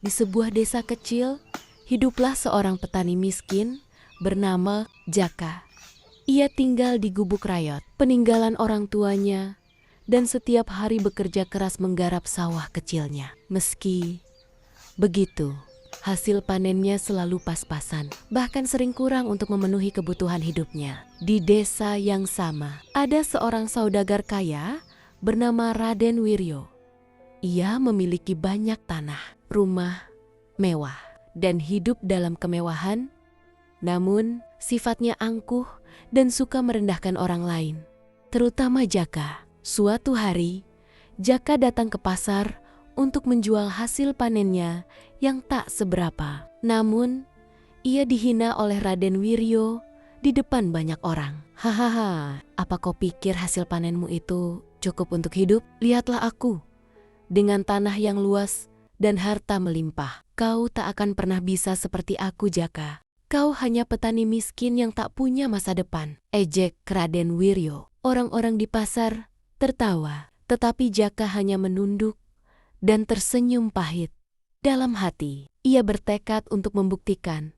Di sebuah desa kecil, hiduplah seorang petani miskin bernama Jaka. Ia tinggal di gubuk rayot, peninggalan orang tuanya, dan setiap hari bekerja keras menggarap sawah kecilnya. Meski begitu, hasil panennya selalu pas-pasan, bahkan sering kurang untuk memenuhi kebutuhan hidupnya. Di desa yang sama, ada seorang saudagar kaya bernama Raden Wiryo. Ia memiliki banyak tanah, rumah mewah, dan hidup dalam kemewahan, namun sifatnya angkuh dan suka merendahkan orang lain, terutama Jaka. Suatu hari, Jaka datang ke pasar untuk menjual hasil panennya yang tak seberapa. Namun, ia dihina oleh Raden Wiryo di depan banyak orang. Hahaha, apa kau pikir hasil panenmu itu cukup untuk hidup? Lihatlah aku, dengan tanah yang luas dan harta melimpah. Kau tak akan pernah bisa seperti aku, Jaka. Kau hanya petani miskin yang tak punya masa depan. Ejek Raden Wiryo. Orang-orang di pasar tertawa, tetapi Jaka hanya menunduk dan tersenyum pahit. Dalam hati, ia bertekad untuk membuktikan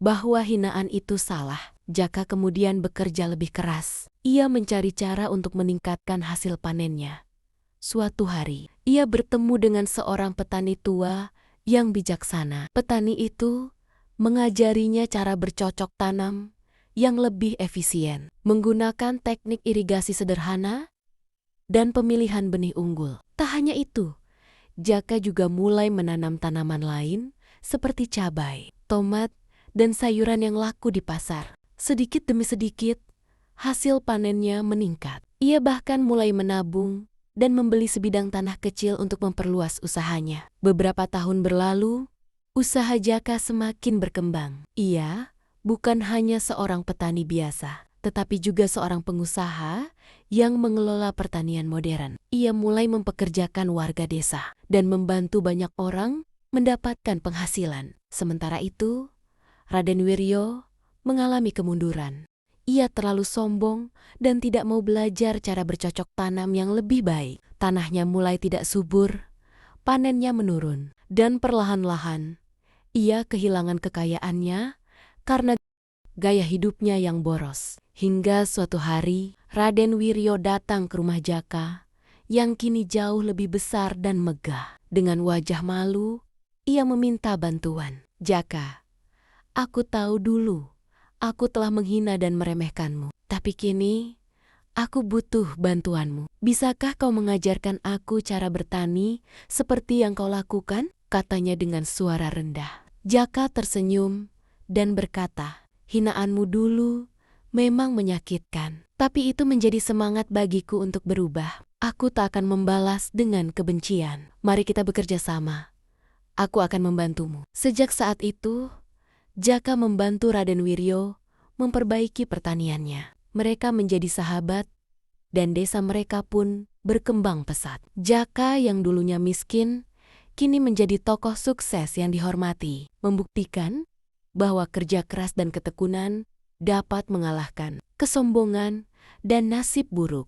bahwa hinaan itu salah. Jaka kemudian bekerja lebih keras. Ia mencari cara untuk meningkatkan hasil panennya. Suatu hari, ia bertemu dengan seorang petani tua yang bijaksana. Petani itu mengajarinya cara bercocok tanam yang lebih efisien, menggunakan teknik irigasi sederhana dan pemilihan benih unggul. Tak hanya itu, Jaka juga mulai menanam tanaman lain seperti cabai, tomat, dan sayuran yang laku di pasar. Sedikit demi sedikit, hasil panennya meningkat. Ia bahkan mulai menabung dan membeli sebidang tanah kecil untuk memperluas usahanya. Beberapa tahun berlalu, usaha Jaka semakin berkembang. Ia bukan hanya seorang petani biasa, tetapi juga seorang pengusaha yang mengelola pertanian modern. Ia mulai mempekerjakan warga desa dan membantu banyak orang mendapatkan penghasilan. Sementara itu, Raden Wiryo mengalami kemunduran. Ia terlalu sombong dan tidak mau belajar cara bercocok tanam yang lebih baik. Tanahnya mulai tidak subur, panennya menurun, dan perlahan-lahan ia kehilangan kekayaannya karena gaya hidupnya yang boros. Hingga suatu hari, Raden Wiryo datang ke rumah Jaka yang kini jauh lebih besar dan megah. Dengan wajah malu, ia meminta bantuan. Jaka, aku tahu dulu aku telah menghina dan meremehkanmu, tapi kini aku butuh bantuanmu. Bisakah kau mengajarkan aku cara bertani seperti yang kau lakukan? Katanya dengan suara rendah. Jaka tersenyum dan berkata, hinaanmu dulu memang menyakitkan, tapi itu menjadi semangat bagiku untuk berubah. Aku tak akan membalas dengan kebencian. Mari kita bekerja sama. Aku akan membantumu. Sejak saat itu, Jaka membantu Raden Wiryo memperbaiki pertaniannya. Mereka menjadi sahabat dan desa mereka pun berkembang pesat. Jaka yang dulunya miskin, kini menjadi tokoh sukses yang dihormati, membuktikan bahwa kerja keras dan ketekunan dapat mengalahkan kesombongan dan nasib buruk.